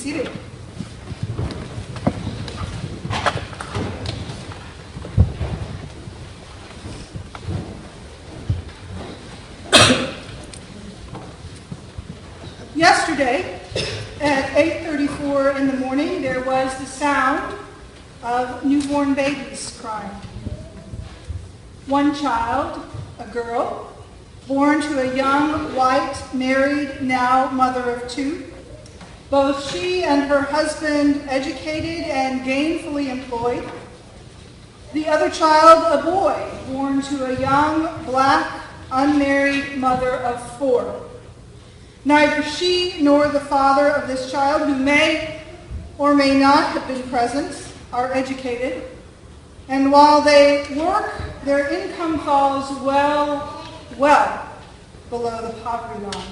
seated. Yesterday, at 8:34 in the morning, there was the sound of newborn babies crying. One child, a girl, born to a young, white, married, now mother of two. Both she and her husband educated and gainfully employed. The other child, a boy, born to a young, black, unmarried mother of four. Neither she nor the father of this child, who may or may not have been present, are educated. And while they work, their income falls well below the poverty line.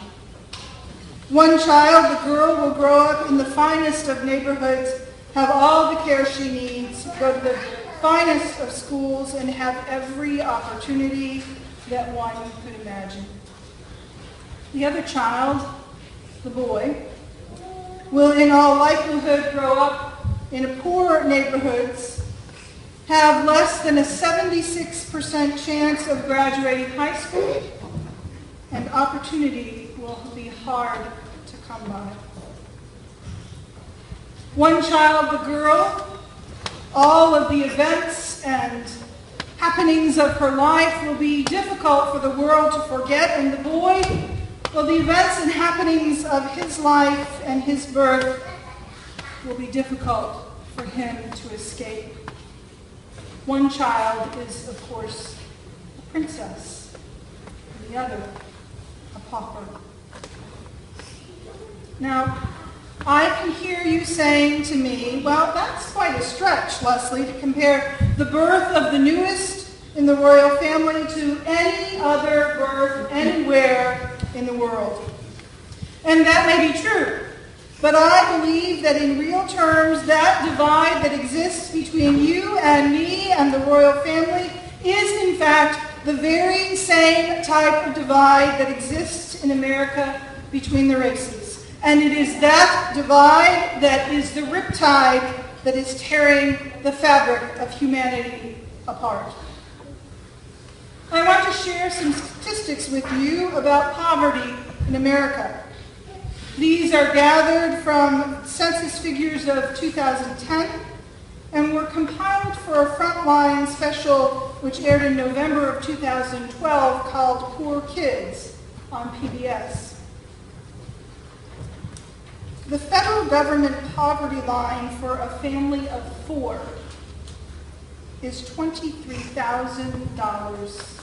One child, the girl, will grow up in the finest of neighborhoods, have all the care she needs, go to the finest of schools, and have every opportunity that one could imagine. The other child, the boy, will in all likelihood grow up in poor neighborhoods, have less than a 76% chance of graduating high school, and opportunity will be hard to come by. One child, the girl, all of the events and happenings of her life will be difficult for the world to forget, and the boy, well, the events and happenings of his life and his birth will be difficult for him to escape. One child is, of course, a princess, and the other, a pauper. Now, I can hear you saying to me, well, that's quite a stretch, Leslie, to compare the birth of the newest in the royal family to any other birth anywhere in the world. And that may be true, but I believe that in real terms, that divide that exists between you and me and the royal family is in fact the very same type of divide that exists in America between the races. And it is that divide that is the riptide that is tearing the fabric of humanity apart. I want to share some statistics with you about poverty in America. These are gathered from census figures of 2010 and were compiled for a Frontline special which aired in November of 2012 called Poor Kids on PBS. The federal government poverty line for a family of four is $23,000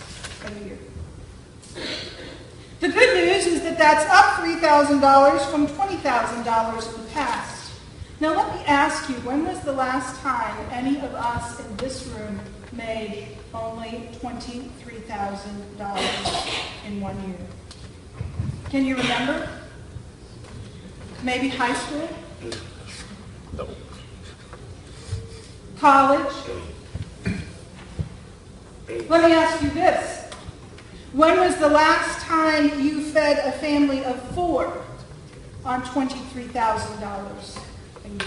a year. The good news is that that's up $3,000 from $20,000 in the past. Now let me ask you, when was the last time any of us in this room made only $23,000 in 1 year? Can you remember? Maybe high school? No. College? Let me ask you this. When was the last time you fed a family of four on $23,000 a year?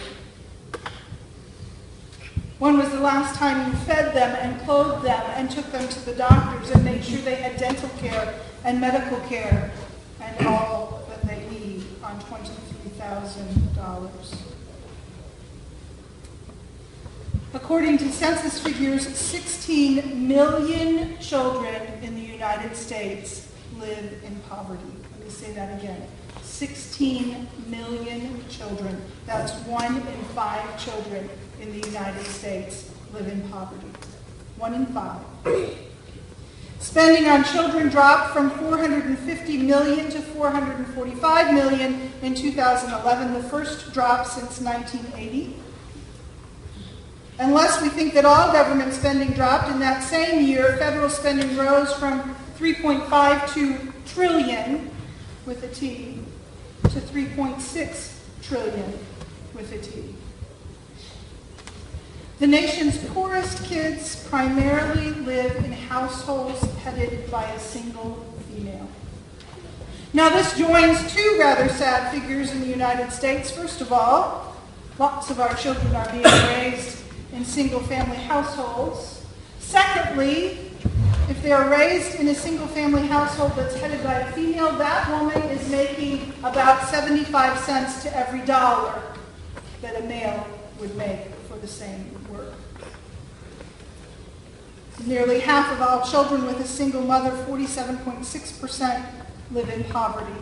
When was the last time you fed them and clothed them and took them to the doctors and made sure they had dental care and medical care and all that they need on $23,000? According to census figures, 16 million children in the United States live in poverty. Let me say that again. 16 million children. That's 1 in 5 children in the United States live in poverty. 1 in 5. Spending on children dropped from $450 million to $445 million in 2011, the first drop since 1980. Unless we think that all government spending dropped in that same year, federal spending rose from $3.52 trillion with a T to $3.6 trillion with a T. The nation's poorest kids primarily live in households headed by a single female. Now this joins two rather sad figures in the United States. First of all, lots of our children are being raised in single-family households. Secondly, if they are raised in a single-family household that's headed by a female, that woman is making about 75 cents to every dollar that a male would make for the same work. Nearly half of all children with a single mother, 47.6%, live in poverty.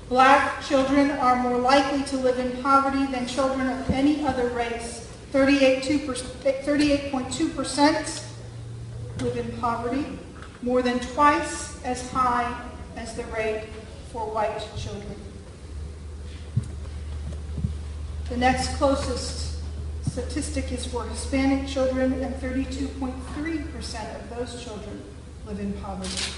Black children are more likely to live in poverty than children of any other race. 38.2% live in poverty, more than twice as high as the rate for white children. The next closest statistic is for Hispanic children, and 32.3% of those children live in poverty.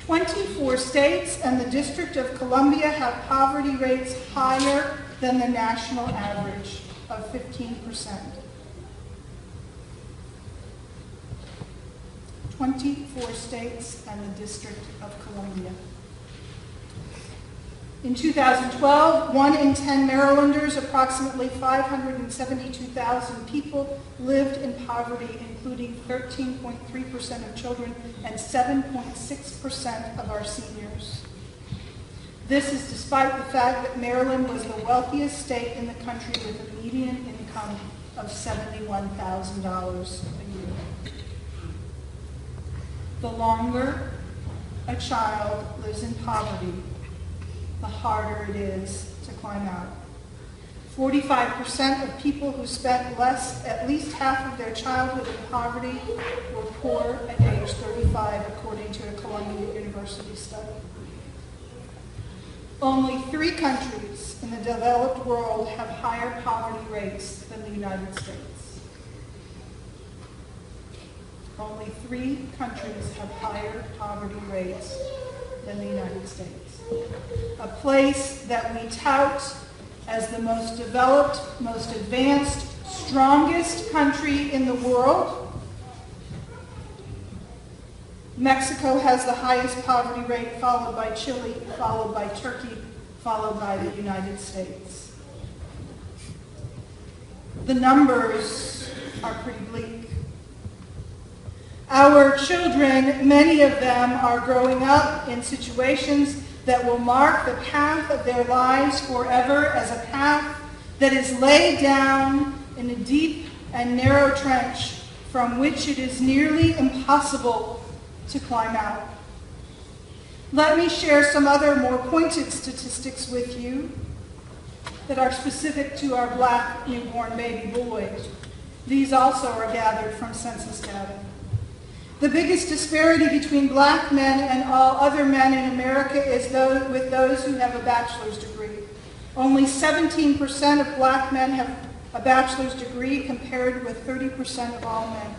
24 states and the District of Columbia have poverty rates higher than the national average of 15%. 24 states and the District of Columbia. In 2012, 1 in 10 Marylanders, approximately 572,000 people, lived in poverty, including 13.3% of children and 7.6% of our seniors. This is despite the fact that Maryland was the wealthiest state in the country with a median income of $71,000 a year. The longer a child lives in poverty, the harder it is to climb out. 45% of people who spent at least half of their childhood in poverty were poor at age 35, according to a Columbia University study. Only 3 countries in the developed world have higher poverty rates than the United States. Only 3 countries have higher poverty rates than the United States. A place that we tout as the most developed, most advanced, strongest country in the world. Mexico has the highest poverty rate, followed by Chile, followed by Turkey, followed by the United States. The numbers are pretty bleak. Our children, many of them, are growing up in situations that will mark the path of their lives forever as a path that is laid down in a deep and narrow trench from which it is nearly impossible to climb out. Let me share some other more pointed statistics with you that are specific to our black newborn baby boys. These also are gathered from census data. The biggest disparity between black men and all other men in America is with those who have a bachelor's degree. Only 17% of black men have a bachelor's degree, compared with 30% of all men.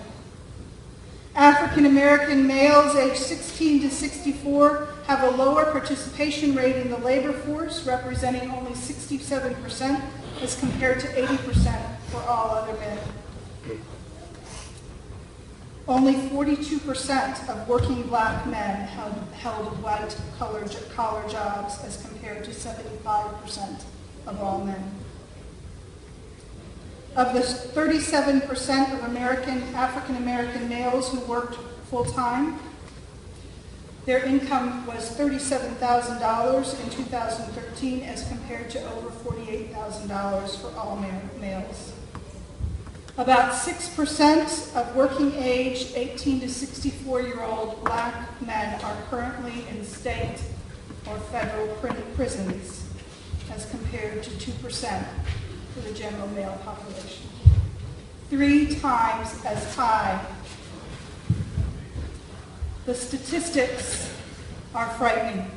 African American males aged 16 to 64 have a lower participation rate in the labor force, representing only 67% as compared to 80% for all other men. Only 42% of working black men held white-collar jobs as compared to 75% of all men. Of the 37% of African American males who worked full-time, their income was $37,000 in 2013 as compared to over $48,000 for all males. About 6% of working age 18 to 64-year-old black men are currently in state or federal prisons as compared to 2% for the general male population. 3 times as high. The statistics are frightening.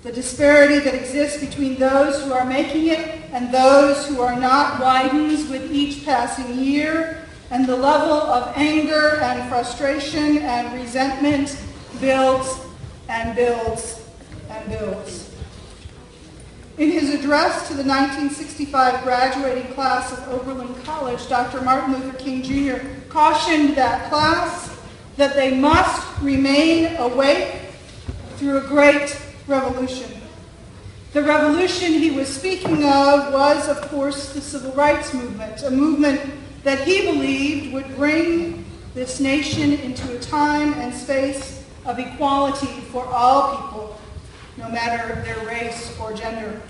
The disparity that exists between those who are making it and those who are not widens with each passing year, and the level of anger and frustration and resentment builds and builds and builds. In his address to the 1965 graduating class of Oberlin College, Dr. Martin Luther King Jr. cautioned that class that they must remain awake through a great revolution. The revolution he was speaking of was, of course, the civil rights movement, a movement that he believed would bring this nation into a time and space of equality for all people, no matter their race or gender.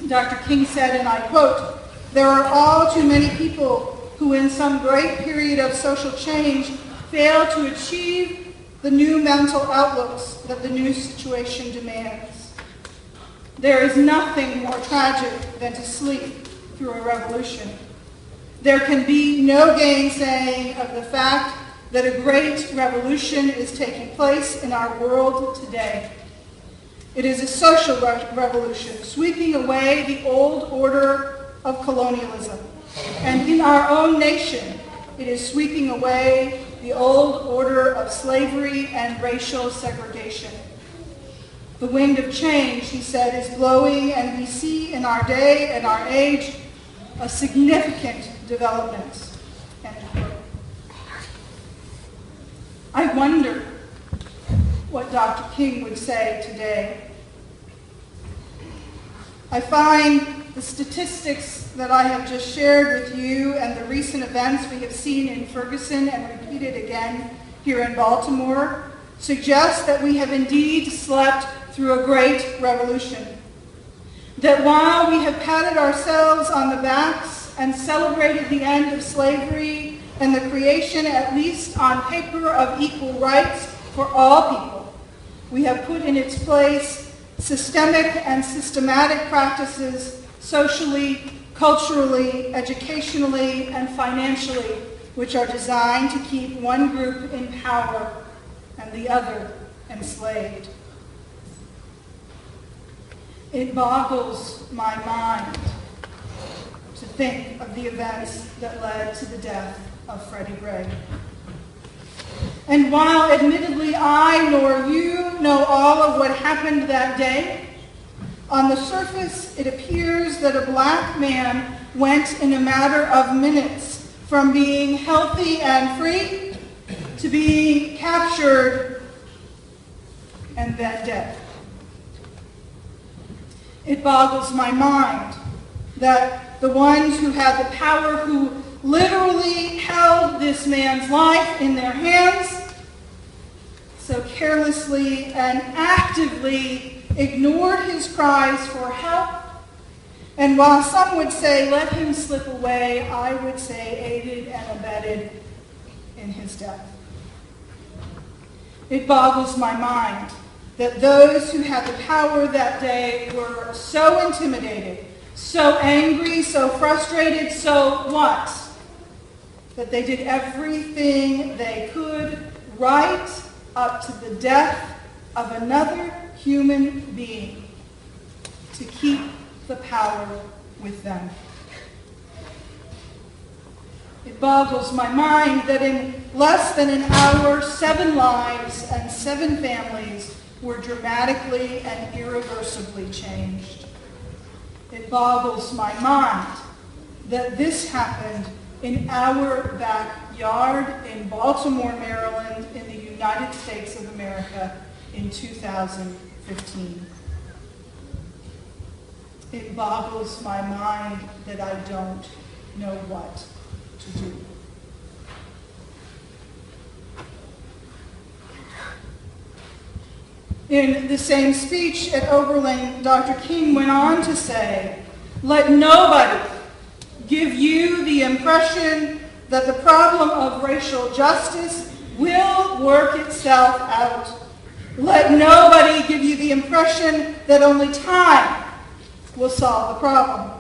Dr. King said, and I quote, "There are all too many people who in some great period of social change fail to achieve the new mental outlooks that the new situation demands. There is nothing more tragic than to sleep through a revolution. There can be no gainsaying of the fact that a great revolution is taking place in our world today. It is a social revolution, sweeping away the old order of colonialism. And in our own nation, it is sweeping away the old order of slavery and racial segregation. The wind of change," he said, "is blowing, and we see in our day and our age a significant development." End quote. I wonder what Dr. King would say today. I find the statistics that I have just shared with you and the recent events we have seen in Ferguson and repeated again here in Baltimore suggest that we have indeed slept through a great revolution. That while we have patted ourselves on the backs and celebrated the end of slavery and the creation, at least on paper, of equal rights for all people, we have put in its place systemic and systematic practices socially, culturally, educationally, and financially, which are designed to keep one group in power and the other enslaved. It boggles my mind to think of the events that led to the death of Freddie Gray. And while admittedly I nor you know all of what happened that day, on the surface it appears that a black man went in a matter of minutes from being healthy and free to being captured and then dead. It boggles my mind that the ones who had the power, who literally held this man's life in their hands, so carelessly and actively ignored his cries for help. And while some would say, let him slip away, I would say aided and abetted in his death. It boggles my mind that those who had the power that day were so intimidated, so angry, so frustrated, so what? That they did everything they could right up to the death of another human being to keep the power with them. It boggles my mind that in less than an hour, 7 lives and 7 families were dramatically and irreversibly changed. It boggles my mind that this happened in our backyard in Baltimore, Maryland, in the United States of America in 2015. It boggles my mind that I don't know what to do. In the same speech at Oberlin, Dr. King went on to say, "Let nobody give you the impression that the problem of racial justice will work itself out. Let nobody give you the impression that only time will solve the problem."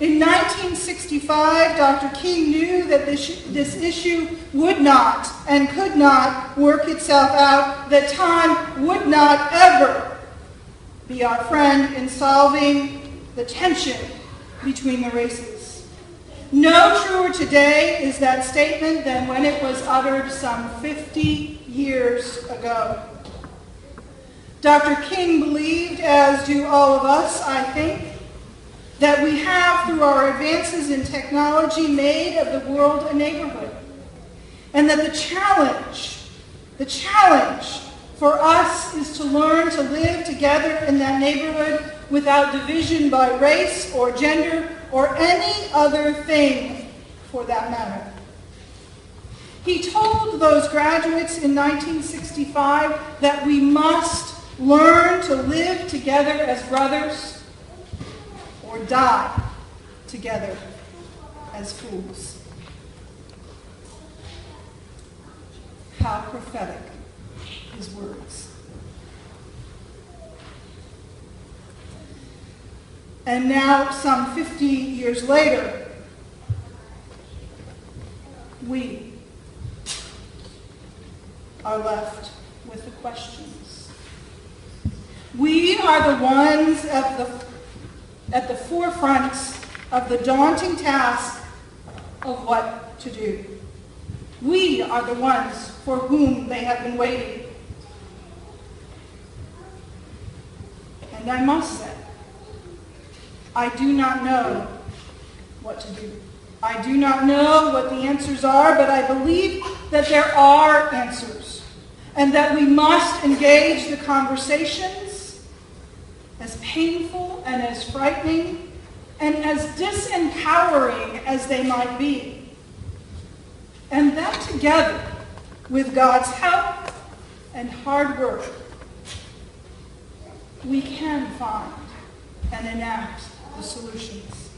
In 1965, Dr. King knew that this issue would not and could not work itself out, that time would not ever be our friend in solving the tension between the races. No truer today is that statement than when it was uttered some 50 years ago. Dr. King believed, as do all of us, I think, that we have, through our advances in technology, made of the world a neighborhood. And that the challenge for us is to learn to live together in that neighborhood without division by race or gender or any other thing for that matter. He told those graduates in 1965 that we must learn to live together as brothers or die together as fools. How prophetic his words. And now, some 50 years later, we are left with the questions. We are the ones at the forefront of the daunting task of what to do. We are the ones for whom they have been waiting. And I must say, I do not know what to do. I do not know what the answers are, but I believe that there are answers, and that we must engage the conversations, as painful and as frightening and as disempowering as they might be. And that together, with God's help and hard work, we can find and enact the solutions.